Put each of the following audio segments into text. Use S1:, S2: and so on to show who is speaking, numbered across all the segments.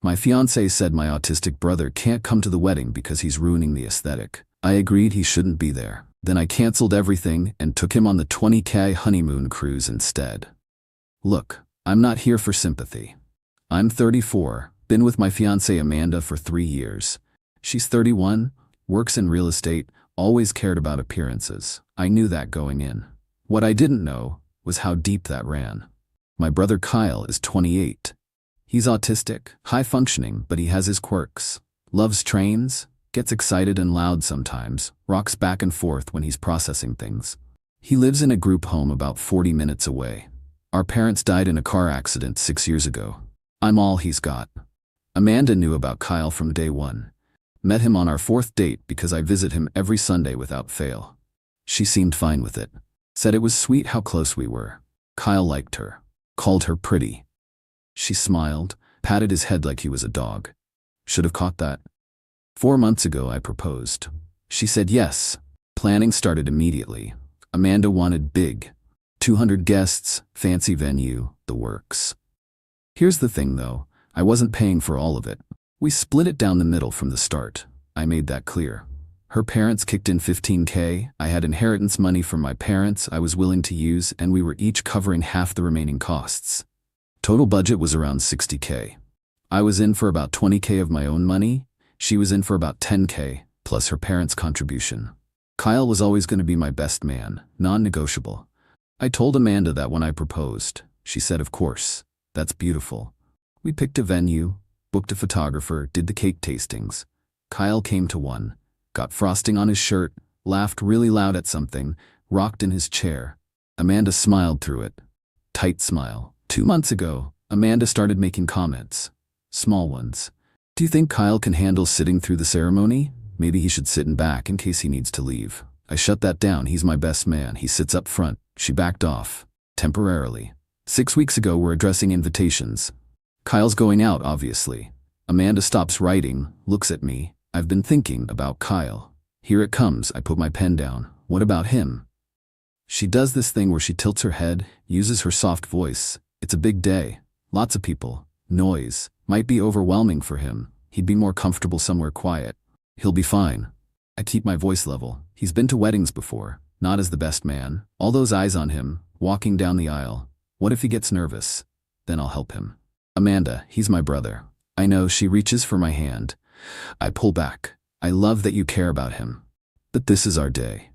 S1: My fiancé said my autistic brother can't come to the wedding because he's ruining the aesthetic. I agreed he shouldn't be there. Then I canceled everything and took him on the 20K honeymoon cruise instead. Look, I'm not here for sympathy. I'm 34, been with my fiancée Amanda for 3 years. She's 31, works in real estate, always cared about appearances. I knew that going in. What I didn't know was how deep that ran. My brother Kyle is 28. He's autistic, high-functioning, but he has his quirks. Loves trains, gets excited and loud sometimes, rocks back and forth when he's processing things. He lives in a group home about 40 minutes away. Our parents died in a car accident 6 years ago. I'm all he's got. Amanda knew about Kyle from day one. Met him on our 4th date because I visit him every Sunday without fail. She seemed fine with it. Said it was sweet how close we were. Kyle liked her. Called her pretty. She smiled, patted his head like he was a dog. Should have caught that. 4 months ago I proposed. She said yes. Planning started immediately. Amanda wanted big. 200 guests, fancy venue, the works. Here's the thing though, I wasn't paying for all of it. We split it down the middle from the start. I made that clear. Her parents kicked in $15K, I had inheritance money from my parents I was willing to use, and we were each covering half the remaining costs. Total budget was around $60K. I was in for about $20K of my own money, she was in for about $10K, plus her parents' contribution. Kyle was always going to be my best man, non-negotiable. I told Amanda that when I proposed. She said, of course, that's beautiful. We picked a venue, booked a photographer, did the cake tastings. Kyle came to one, got frosting on his shirt, laughed really loud at something, rocked in his chair. Amanda smiled through it. Tight smile. 2 months ago, Amanda started making comments. Small ones. Do you think Kyle can handle sitting through the ceremony? Maybe he should sit in back in case he needs to leave. I shut that down. He's my best man. He sits up front. She backed off. Temporarily. 6 weeks ago, we're addressing invitations. Kyle's going out, obviously. Amanda stops writing, looks at me. I've been thinking about Kyle. Here it comes. I put my pen down. What about him? She does this thing where she tilts her head, uses her soft voice. It's a big day. Lots of people. Noise. Might be overwhelming for him. He'd be more comfortable somewhere quiet. He'll be fine. I keep my voice level. He's been to weddings before. Not as the best man. All those eyes on him, walking down the aisle. What if he gets nervous? Then I'll help him. Amanda, he's my brother. I know. She reaches for my hand. I pull back. I love that you care about him. But this is our day.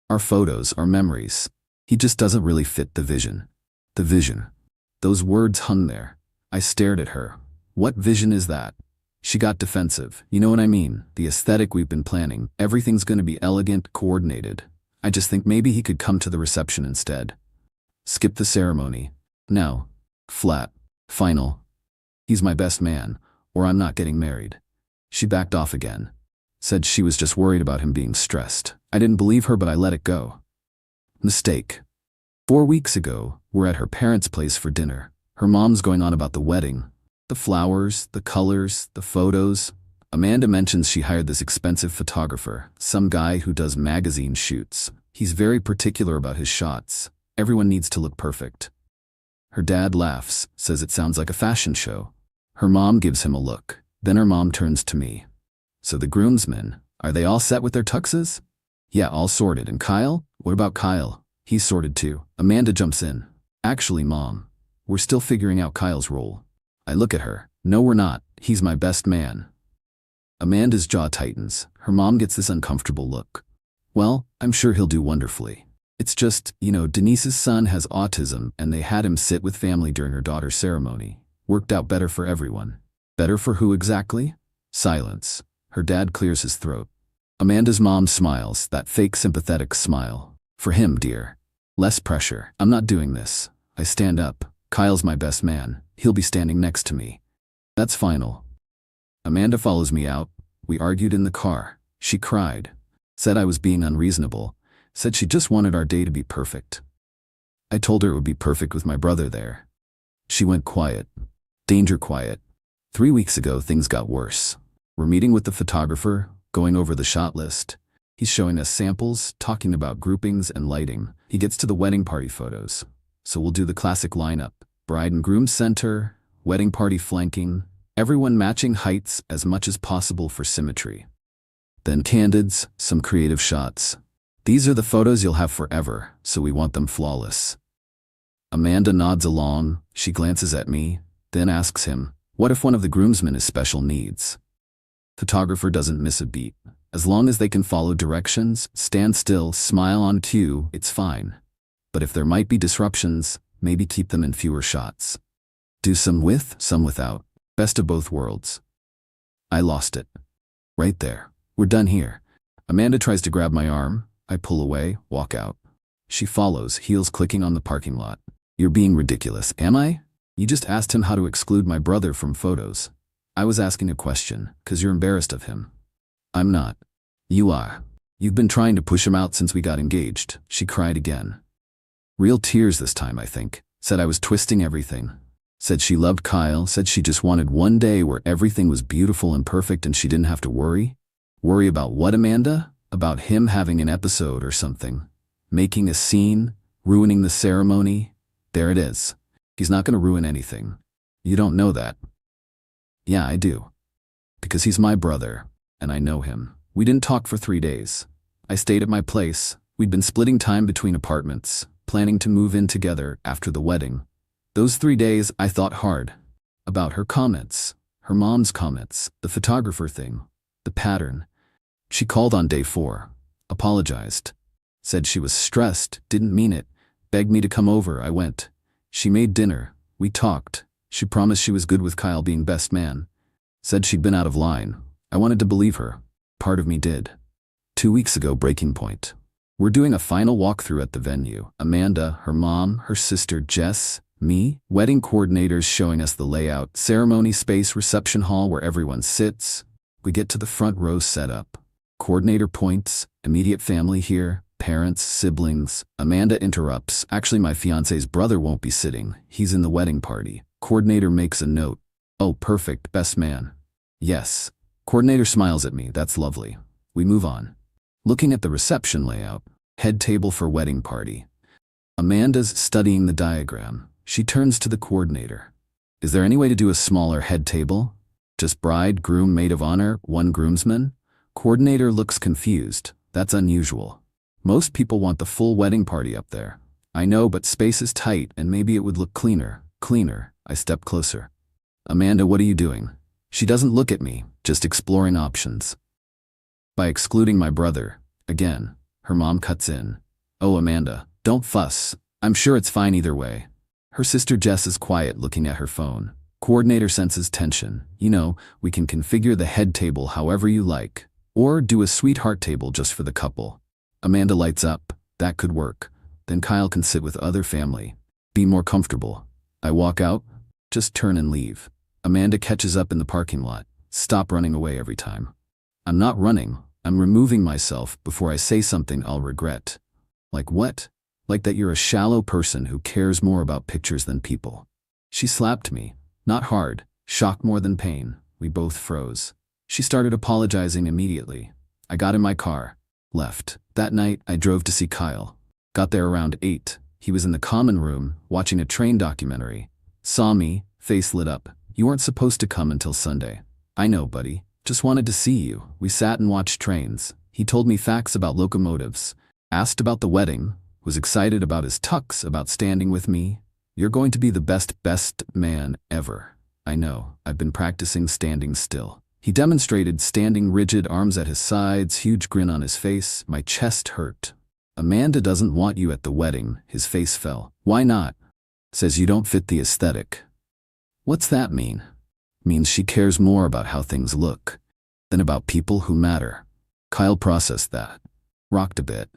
S1: Our photos, our memories. He just doesn't really fit the vision. The vision. Those words hung there. I stared at her. What vision is that? She got defensive. You know what I mean? The aesthetic we've been planning. Everything's going to be elegant, coordinated. I just think maybe he could come to the reception instead. Skip the ceremony. No. Flat. Final. He's my best man, or I'm not getting married. She backed off again. Said she was just worried about him being stressed. I didn't believe her, but I let it go. Mistake. 4 weeks ago, we're at her parents' place for dinner. Her mom's going on about the wedding. The flowers, the colors, the photos. Amanda mentions she hired this expensive photographer, some guy who does magazine shoots. He's very particular about his shots. Everyone needs to look perfect. Her dad laughs, says it sounds like a fashion show. Her mom gives him a look. Then her mom turns to me. So the groomsmen, are they all set with their tuxes? Yeah, all sorted. And Kyle? What about Kyle? He's sorted too. Amanda jumps in. Actually, Mom, we're still figuring out Kyle's role. I look at her. No, we're not. He's my best man. Amanda's jaw tightens. Her mom gets this uncomfortable look. Well, I'm sure he'll do wonderfully. It's just, Denise's son has autism and they had him sit with family during her daughter's ceremony. Worked out better for everyone. Better for who exactly? Silence. Her dad clears his throat. Amanda's mom smiles, that fake sympathetic smile. For him, dear. Less pressure. I'm not doing this. I stand up. Kyle's my best man. He'll be standing next to me. That's final. Amanda follows me out. We argued in the car. She cried. Said I was being unreasonable. Said she just wanted our day to be perfect. I told her it would be perfect with my brother there. She went quiet. Danger quiet. 3 weeks ago, things got worse. We're meeting with the photographer, going over the shot list. He's showing us samples, talking about groupings and lighting. He gets to the wedding party photos. So we'll do the classic lineup. Bride and groom center, wedding party flanking, Everyone matching heights as much as possible for symmetry. Then candids, some creative shots. These are the photos you'll have forever, so we want them flawless. Amanda nods along, she glances at me, then asks him, what if one of the groomsmen has special needs? Photographer doesn't miss a beat. As long as they can follow directions, stand still, smile on cue, it's fine. But if there might be disruptions, maybe keep them in fewer shots. Do some with, some without. Best of both worlds. I lost it. Right there. We're done here. Amanda tries to grab my arm. I pull away, walk out. She follows, heels clicking on the parking lot. You're being ridiculous, am I? You just asked him how to exclude my brother from photos. I was asking a question, 'cause you're embarrassed of him. I'm not. You are. You've been trying to push him out since we got engaged. She cried again. Real tears this time, I think. Said I was twisting everything. Said she loved Kyle, said she just wanted one day where everything was beautiful and perfect and she didn't have to worry. Worry about what, Amanda? About him having an episode or something. Making a scene, ruining the ceremony. There it is. He's not going to ruin anything. You don't know that. Yeah, I do. Because he's my brother, and I know him. We didn't talk for 3 days. I stayed at my place. We'd been splitting time between apartments, planning to move in together after the wedding. Those 3 days I thought hard. About her comments, her mom's comments, the photographer thing, the pattern. She called on day 4, apologized. Said she was stressed, didn't mean it, begged me to come over, I went. She made dinner, we talked. She promised she was good with Kyle being best man. Said she'd been out of line. I wanted to believe her. Part of me did. 2 weeks ago, breaking point. We're doing a final walkthrough at the venue. Amanda, her mom, her sister Jess, me, wedding coordinators showing us the layout, ceremony space, reception hall where everyone sits. We get to the front row setup. Coordinator points, immediate family here, parents, siblings. Amanda interrupts. Actually, my fiancé's brother won't be sitting. He's in the wedding party. Coordinator makes a note. Oh, perfect, best man. Yes. Coordinator smiles at me. That's lovely. We move on. Looking at the reception layout. Head table for wedding party. Amanda's studying the diagram. She turns to the coordinator. Is there any way to do a smaller head table? Just bride, groom, maid of honor, one groomsman? Coordinator looks confused. That's unusual. Most people want the full wedding party up there. I know, but space is tight and maybe it would look cleaner. Cleaner. I step closer. Amanda, what are you doing? She doesn't look at me, just exploring options. By excluding my brother, again, her mom cuts in. Oh, Amanda, don't fuss. I'm sure it's fine either way. Her sister Jess is quiet, looking at her phone. Coordinator senses tension. You know, we can configure the head table however you like. Or do a sweetheart table just for the couple. Amanda lights up. That could work. Then Kyle can sit with other family. Be more comfortable. I walk out. Just turn and leave. Amanda catches up in the parking lot. Stop running away every time. I'm not running. I'm removing myself before I say something I'll regret. Like what? Like that you're a shallow person who cares more about pictures than people. She slapped me. Not hard. Shock more than pain. We both froze. She started apologizing immediately. I got in my car. Left. That night, I drove to see Kyle. Got there around 8. He was in the common room, watching a train documentary. Saw me, face lit up. You weren't supposed to come until Sunday. I know, buddy. Just wanted to see you. We sat and watched trains. He told me facts about locomotives. Asked about the wedding. Was excited about his tux, about standing with me. You're going to be the best man ever. I know. I've been practicing standing still. He demonstrated standing rigid, arms at his sides, huge grin on his face. My chest hurt. Amanda doesn't want you at the wedding. His face fell. Why not? Says you don't fit the aesthetic. What's that mean? Means she cares more about how things look than about people who matter. Kyle processed that. Rocked a bit.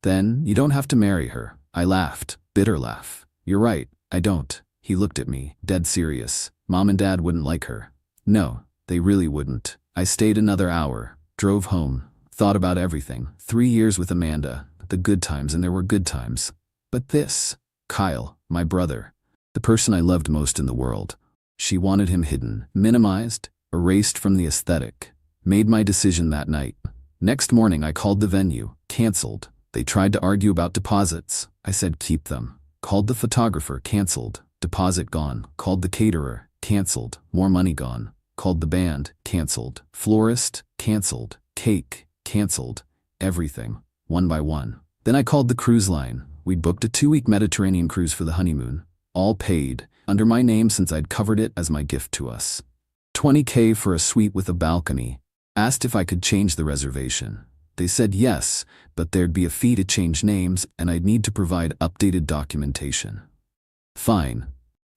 S1: Then, you don't have to marry her. I laughed. Bitter laugh. You're right, I don't. He looked at me, dead serious. Mom and Dad wouldn't like her. No, they really wouldn't. I stayed another hour, drove home, thought about everything. 3 years with Amanda, the good times, and there were good times. But this, Kyle, my brother, the person I loved most in the world. She wanted him hidden, minimized, erased from the aesthetic. Made my decision that night. Next morning I called the venue, canceled. They tried to argue about deposits. I said keep them. Called the photographer, canceled. Deposit gone. Called the caterer, canceled. More money gone. called the band, cancelled. Florist, cancelled. Cake, cancelled. Everything, one by one. Then I called the cruise line. We'd booked a 2-week Mediterranean cruise for the honeymoon. All paid, under my name since I'd covered it as my gift to us. $20,000 for a suite with a balcony. Asked if I could change the reservation. They said yes, but there'd be a fee to change names and I'd need to provide updated documentation. Fine.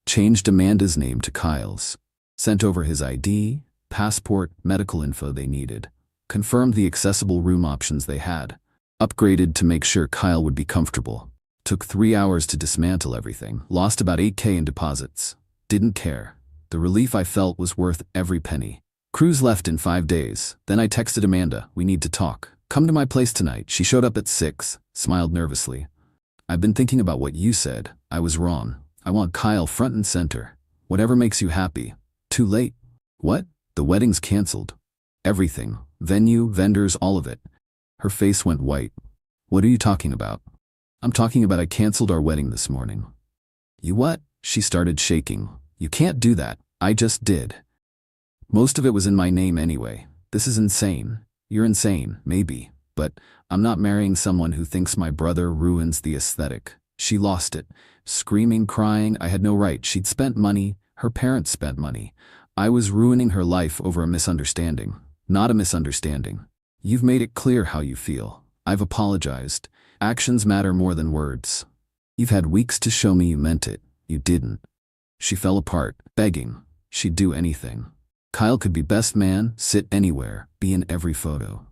S1: Changed Amanda's name to Kyle's. Sent over his ID, passport, medical info they needed. Confirmed the accessible room options they had. Upgraded to make sure Kyle would be comfortable. Took 3 hours to dismantle everything. Lost about $8,000 in deposits. Didn't care. The relief I felt was worth every penny. Cruise left in 5 days. Then I texted Amanda, we need to talk. Come to my place tonight. She showed up at 6, smiled nervously. I've been thinking about what you said. I was wrong. I want Kyle front and center. Whatever makes you happy. Too late. What? The wedding's canceled. Everything. Venue, vendors, all of it. Her face went white. What are you talking about? I'm talking about I canceled our wedding this morning. You what? She started shaking. You can't do that. I just did. Most of it was in my name anyway. This is insane. You're insane, maybe. But I'm not marrying someone who thinks my brother ruins the aesthetic. She lost it. Screaming, crying, I had no right. She'd spent money. Her parents spent money. I was ruining her life over a misunderstanding. Not a misunderstanding. You've made it clear how you feel. I've apologized. Actions matter more than words. You've had weeks to show me you meant it. You didn't. She fell apart, begging. She'd do anything. Kyle could be best man, sit anywhere, be in every photo.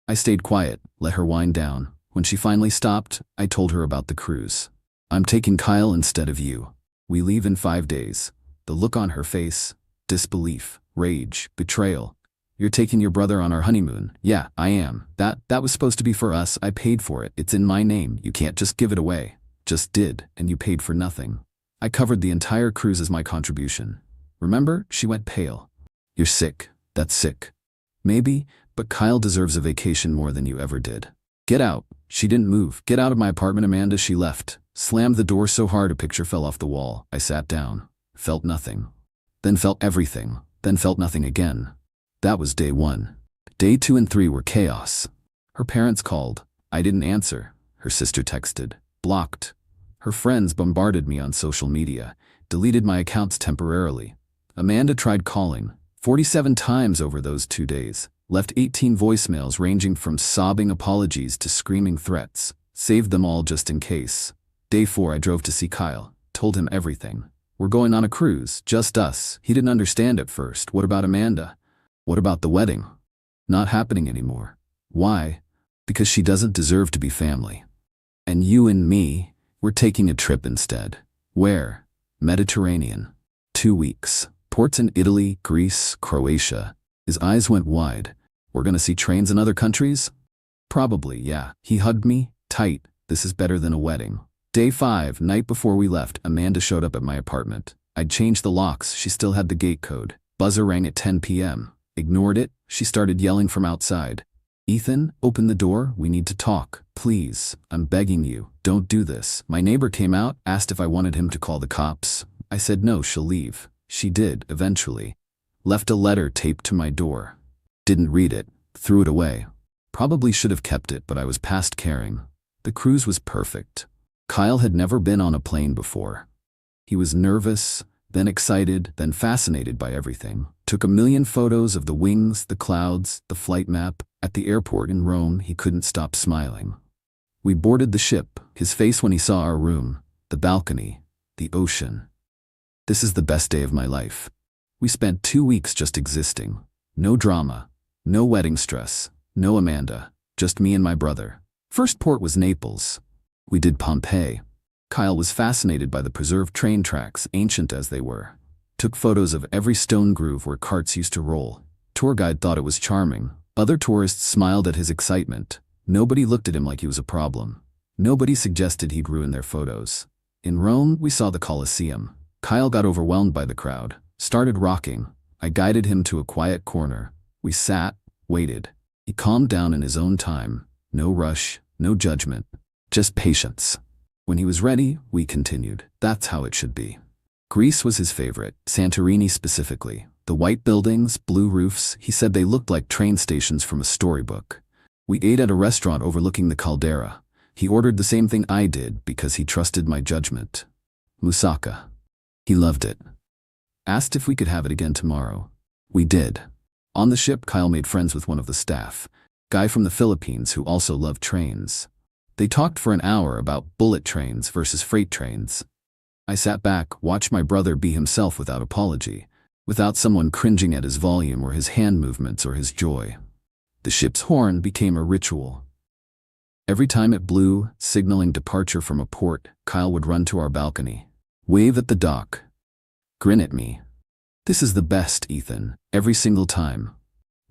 S1: I stayed quiet, let her wind down. When she finally stopped, I told her about the cruise. I'm taking Kyle instead of you. We leave in 5 days. The look on her face, disbelief, rage, betrayal. You're taking your brother on our honeymoon. Yeah, I am. That was supposed to be for us. I paid for it. It's in my name. You can't just give it away. Just did, and you paid for nothing. I covered the entire cruise as my contribution. Remember? She went pale. You're sick. That's sick. Maybe, but Kyle deserves a vacation more than you ever did. Get out. She didn't move. Get out of my apartment, Amanda. She left. Slammed the door so hard a picture fell off the wall. I sat down. Felt nothing. Then felt everything. Then felt nothing again. That was day 1. Day 2 and 3 were chaos. Her parents called. I didn't answer. Her sister texted. Blocked. Her friends bombarded me on social media. Deleted my accounts temporarily. Amanda tried calling. 47 times over those 2 days. Left 18 voicemails ranging from sobbing apologies to screaming threats. Saved them all just in case. Day 4 I drove to see Kyle. Told him everything. We're going on a cruise, just us. He didn't understand at first. What about Amanda? What about the wedding? Not happening anymore. Why? Because she doesn't deserve to be family. And you and me, we're taking a trip instead. Where? Mediterranean. 2 weeks. Ports in Italy, Greece, Croatia. His eyes went wide. We're gonna see trains in other countries? Probably, yeah. He hugged me, tight. This is better than a wedding. Day 5, night before we left, Amanda showed up at my apartment. I'd changed the locks. She still had the gate code. Buzzer rang at 10 p.m. Ignored it. She started yelling from outside. Ethan, open the door. We need to talk. Please. I'm begging you. Don't do this. My neighbor came out, asked if I wanted him to call the cops. I said no, she'll leave. She did, eventually. Left a letter taped to my door. Didn't read it. Threw it away. Probably should have kept it, but I was past caring. The cruise was perfect. Kyle had never been on a plane before. He was nervous, then excited, then fascinated by everything. Took a million photos of the wings, the clouds, the flight map. At the airport in Rome, he couldn't stop smiling. We boarded the ship, his face when he saw our room, the balcony, the ocean. This is the best day of my life. We spent 2 weeks just existing. No drama, no wedding stress, no Amanda, just me and my brother. First port was Naples. We did Pompeii. Kyle was fascinated by the preserved train tracks, ancient as they were. Took photos of every stone groove where carts used to roll. Tour guide thought it was charming. Other tourists smiled at his excitement. Nobody looked at him like he was a problem. Nobody suggested he'd ruin their photos. In Rome, we saw the Colosseum. Kyle got overwhelmed by the crowd. Started rocking. I guided him to a quiet corner. We sat, waited. He calmed down in his own time. No rush, no judgment. Just patience. When he was ready, we continued. That's how it should be. Greece was his favorite, Santorini specifically. The white buildings, blue roofs, he said they looked like train stations from a storybook. We ate at a restaurant overlooking the caldera. He ordered the same thing I did because he trusted my judgment. Moussaka. He loved it. Asked if we could have it again tomorrow. We did. On the ship, Kyle made friends with one of the staff, guy from the Philippines who also loved trains. They talked for an hour about bullet trains versus freight trains. I sat back, watched my brother be himself without apology, without someone cringing at his volume or his hand movements or his joy. The ship's horn became a ritual. Every time it blew, signaling departure from a port, Kyle would run to our balcony, wave at the dock, grin at me. This is the best, Ethan, every single time.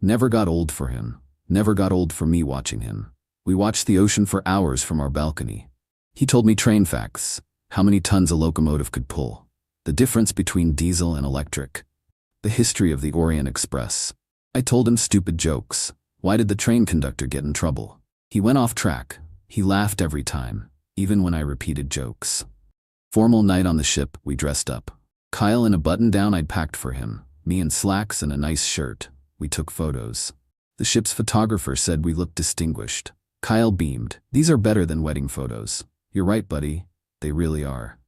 S1: Never got old for him. Never got old for me watching him. We watched the ocean for hours from our balcony. He told me train facts, how many tons a locomotive could pull, the difference between diesel and electric, the history of the Orient Express. I told him stupid jokes. Why did the train conductor get in trouble? He went off track. He laughed every time, even when I repeated jokes. Formal night on the ship, we dressed up. Kyle in a button-down I'd packed for him, me in slacks and a nice shirt. We took photos. The ship's photographer said we looked distinguished. Kyle beamed. These are better than wedding photos. You're right, buddy. They really are.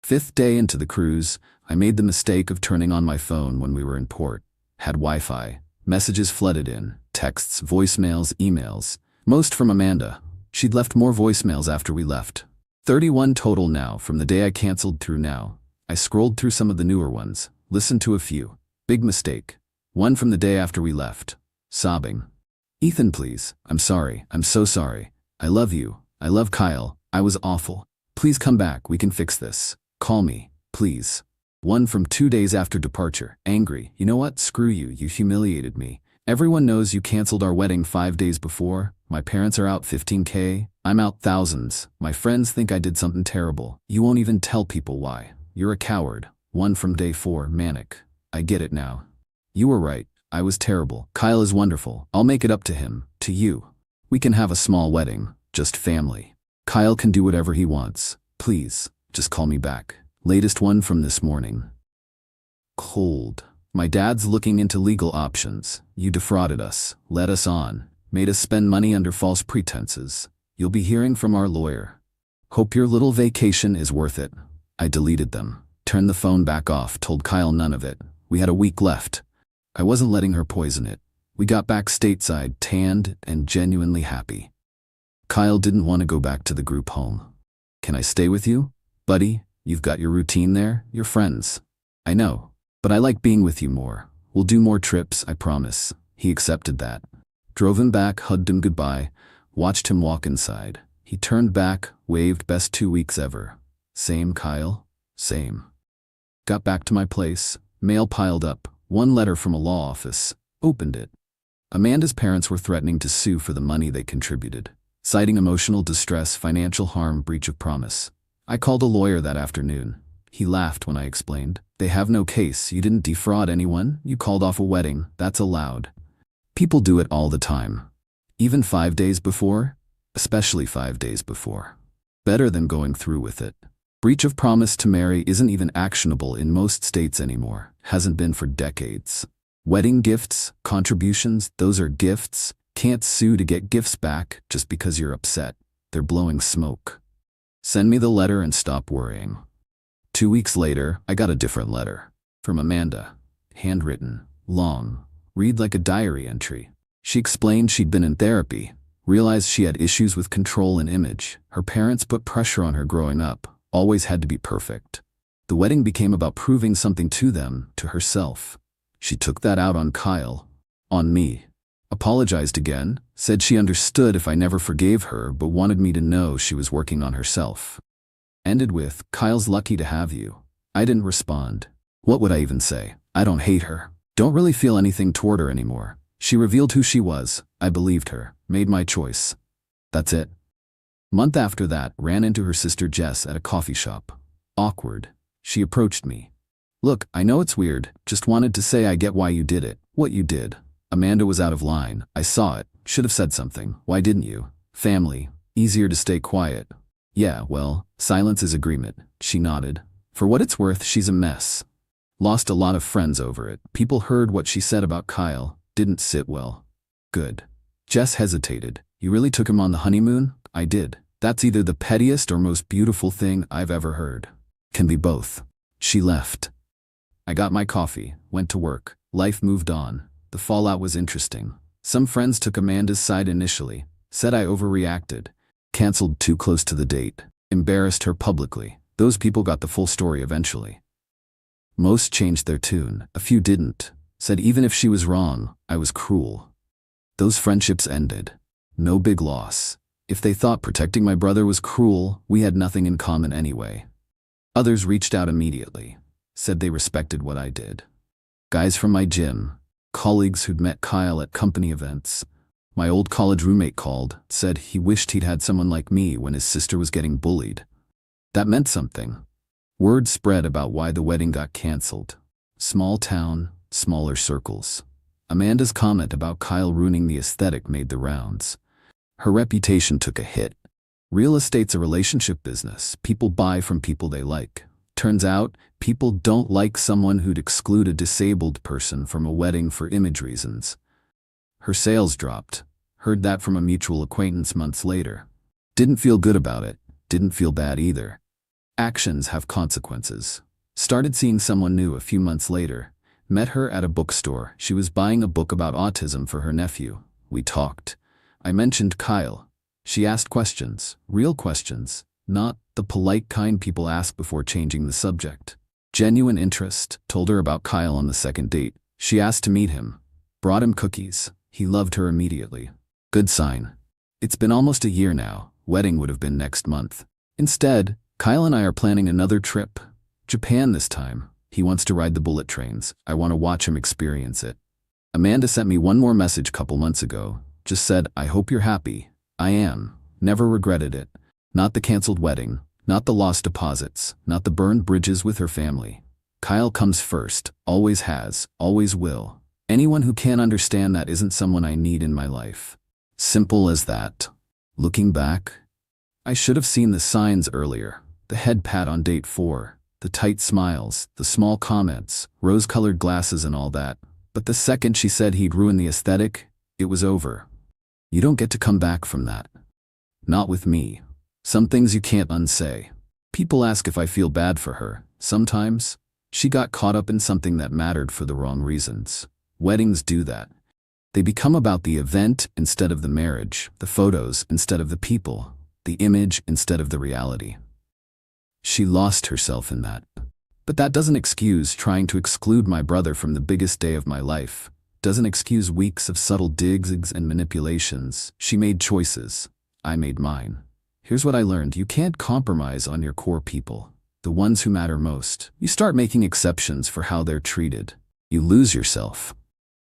S1: 5th day into the cruise, I made the mistake of turning on my phone when we were in port. Had Wi-Fi. Messages flooded in. Texts, voicemails, emails. Most from Amanda. She'd left more voicemails after we left. 31 total now from the day I canceled through now. I scrolled through some of the newer ones. Listened to a few. Big mistake. One from the day after we left. Sobbing. Ethan, please. I'm sorry. I'm so sorry. I love you. I love Kyle. I was awful. Please come back. We can fix this. Call me, please. One from 2 days after departure. Angry. You know what? Screw you. You humiliated me. Everyone knows you canceled our wedding 5 days before. My parents are out $15K. I'm out thousands. My friends think I did something terrible. You won't even tell people why. You're a coward. One from day 4. Manic. I get it now. You were right. I was terrible. Kyle is wonderful. I'll make it up to him. To you. We can have a small wedding. Just family. Kyle can do whatever he wants. Please. Just call me back. Latest one from this morning. Cold. My dad's looking into legal options. You defrauded us, led us on, made us spend money under false pretenses. You'll be hearing from our lawyer. Hope your little vacation is worth it. I deleted them, turned the phone back off, told Kyle none of it. We had a week left. I wasn't letting her poison it. We got back stateside, tanned and genuinely happy. Kyle didn't want to go back to the group home. Can I stay with you? Buddy, you've got your routine there, your friends. I know, but I like being with you more. We'll do more trips, I promise. He accepted that. Drove him back, hugged him goodbye, watched him walk inside. He turned back, waved, best 2 weeks ever. Same, Kyle? Same. Got back to my place, mail piled up, one letter from a law office. Opened it. Amanda's parents were threatening to sue for the money they contributed, citing emotional distress, financial harm, breach of promise. I called a lawyer that afternoon. He laughed when I explained. They have no case. You didn't defraud anyone. You called off a wedding. That's allowed. People do it all the time. Even 5 days before. Especially 5 days before. Better than going through with it. Breach of promise to marry isn't even actionable in most states anymore. Hasn't been for decades. Wedding gifts, contributions, those are gifts. Can't sue to get gifts back just because you're upset. They're blowing smoke. Send me the letter and stop worrying. 2 weeks later, I got a different letter. From Amanda. Handwritten. Long. Read like a diary entry. She explained she'd been in therapy. Realized she had issues with control and image. Her parents put pressure on her growing up. Always had to be perfect. The wedding became about proving something to them, to herself. She took that out on Kyle. On me. Apologized again. Said she understood if I never forgave her, but wanted me to know she was working on herself. Ended with, Kyle's lucky to have you. I didn't respond. What would I even say? I don't hate her. Don't really feel anything toward her anymore. She revealed who she was. I believed her. Made my choice. That's it. Month after that, ran into her sister Jess at a coffee shop. Awkward. She approached me. Look, I know it's weird. Just wanted to say I get why you did it. What you did. Amanda was out of line. I saw it. Should have said something. Why didn't you? Family. Easier to stay quiet. Yeah, well, silence is agreement. She nodded. For what it's worth, she's a mess. Lost a lot of friends over it. People heard what she said about Kyle. Didn't sit well. Good. Jess hesitated. You really took him on the honeymoon? I did. That's either the pettiest or most beautiful thing I've ever heard. Can be both. She left. I got my coffee, went to work. Life moved on. The fallout was interesting. Some friends took Amanda's side initially, said I overreacted, canceled too close to the date, embarrassed her publicly. Those people got the full story eventually. Most changed their tune. A few didn't. Said even if she was wrong, I was cruel. Those friendships ended. No big loss. If they thought protecting my brother was cruel, we had nothing in common anyway. Others reached out immediately, said they respected what I did. Guys from my gym, colleagues who'd met Kyle at company events. My old college roommate called, said he wished he'd had someone like me when his sister was getting bullied. That meant something. Word spread about why the wedding got canceled. Small town, smaller circles. Amanda's comment about Kyle ruining the aesthetic made the rounds. Her reputation took a hit. Real estate's a relationship business. People buy from people they like. Turns out, people don't like someone who'd exclude a disabled person from a wedding for image reasons. Her sales dropped. Heard that from a mutual acquaintance months later. Didn't feel good about it. Didn't feel bad either. Actions have consequences. Started seeing someone new a few months later. Met her at a bookstore. She was buying a book about autism for her nephew. We talked. I mentioned Kyle. She asked questions, real questions, not the polite kind people ask before changing the subject. Genuine interest. Told her about Kyle on the second date. She asked to meet him. Brought him cookies. He loved her immediately. Good sign. It's been almost a year now. Wedding would have been next month. Instead, Kyle and I are planning another trip. Japan this time. He wants to ride the bullet trains. I want to watch him experience it. Amanda sent me one more message couple months ago. Just said, I hope you're happy. I am. Never regretted it. Not the canceled wedding. Not the lost deposits. Not the burned bridges with her family. Kyle comes first. Always has. Always will. Anyone who can't understand that isn't someone I need in my life. Simple as that. Looking back, I should have seen the signs earlier. The head pat on date 4, the tight smiles, the small comments, rose-colored glasses and all that. But the second she said he'd ruin the aesthetic, it was over. You don't get to come back from that. Not with me. Some things you can't unsay. People ask if I feel bad for her. Sometimes, she got caught up in something that mattered for the wrong reasons. Weddings do that. They become about the event instead of the marriage, the photos instead of the people, the image instead of the reality. She lost herself in that. But that doesn't excuse trying to exclude my brother from the biggest day of my life. Doesn't excuse weeks of subtle digs and manipulations. She made choices. I made mine. Here's what I learned. You can't compromise on your core people, the ones who matter most. You start making exceptions for how they're treated. You lose yourself.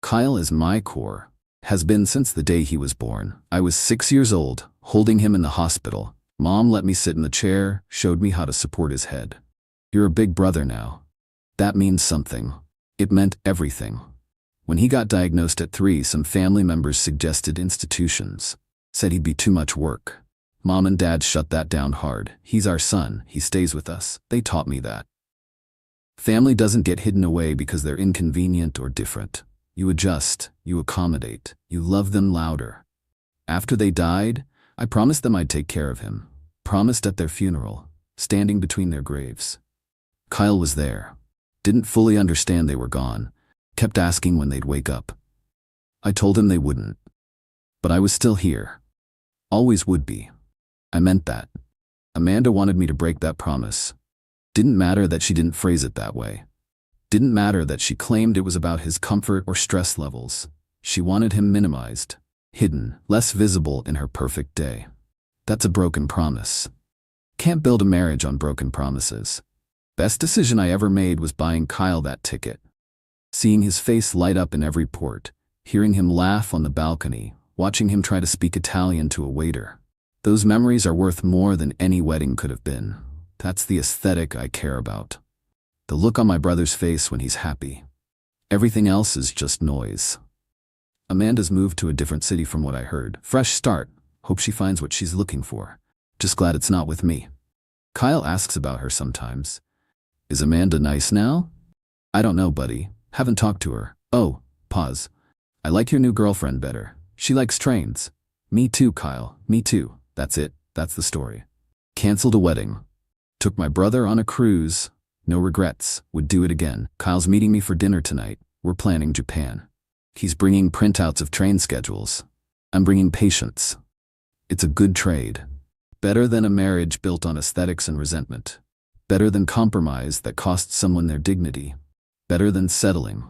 S1: Kyle is my core. Has been since the day he was born. I was 6 years old, holding him in the hospital. Mom let me sit in the chair, showed me how to support his head. You're a big brother now. That means something. It meant everything. When he got diagnosed at 3, some family members suggested institutions. Said he'd be too much work. Mom and Dad shut that down hard. He's our son. He stays with us. They taught me that. Family doesn't get hidden away because they're inconvenient or different. You adjust. You accommodate. You love them louder. After they died, I promised them I'd take care of him. Promised at their funeral, standing between their graves. Kyle was there. Didn't fully understand they were gone. Kept asking when they'd wake up. I told him they wouldn't. But I was still here. Always would be. I meant that. Amanda wanted me to break that promise. Didn't matter that she didn't phrase it that way. Didn't matter that she claimed it was about his comfort or stress levels. She wanted him minimized. Hidden, less visible in her perfect day. That's a broken promise. Can't build a marriage on broken promises. Best decision I ever made was buying Kyle that ticket. Seeing his face light up in every port, hearing him laugh on the balcony, watching him try to speak Italian to a waiter. Those memories are worth more than any wedding could have been. That's the aesthetic I care about. The look on my brother's face when he's happy. Everything else is just noise. Amanda's moved to a different city from what I heard. Fresh start. Hope she finds what she's looking for. Just glad it's not with me. Kyle asks about her sometimes. Is Amanda nice now? I don't know, buddy. Haven't talked to her. Oh, pause. I like your new girlfriend better. She likes trains. Me too, Kyle. Me too. That's it. That's the story. Cancelled a wedding. Took my brother on a cruise. No regrets. Would do it again. Kyle's meeting me for dinner tonight. We're planning Japan. He's bringing printouts of train schedules. I'm bringing patience. It's a good trade. Better than a marriage built on aesthetics and resentment. Better than compromise that costs someone their dignity. Better than settling.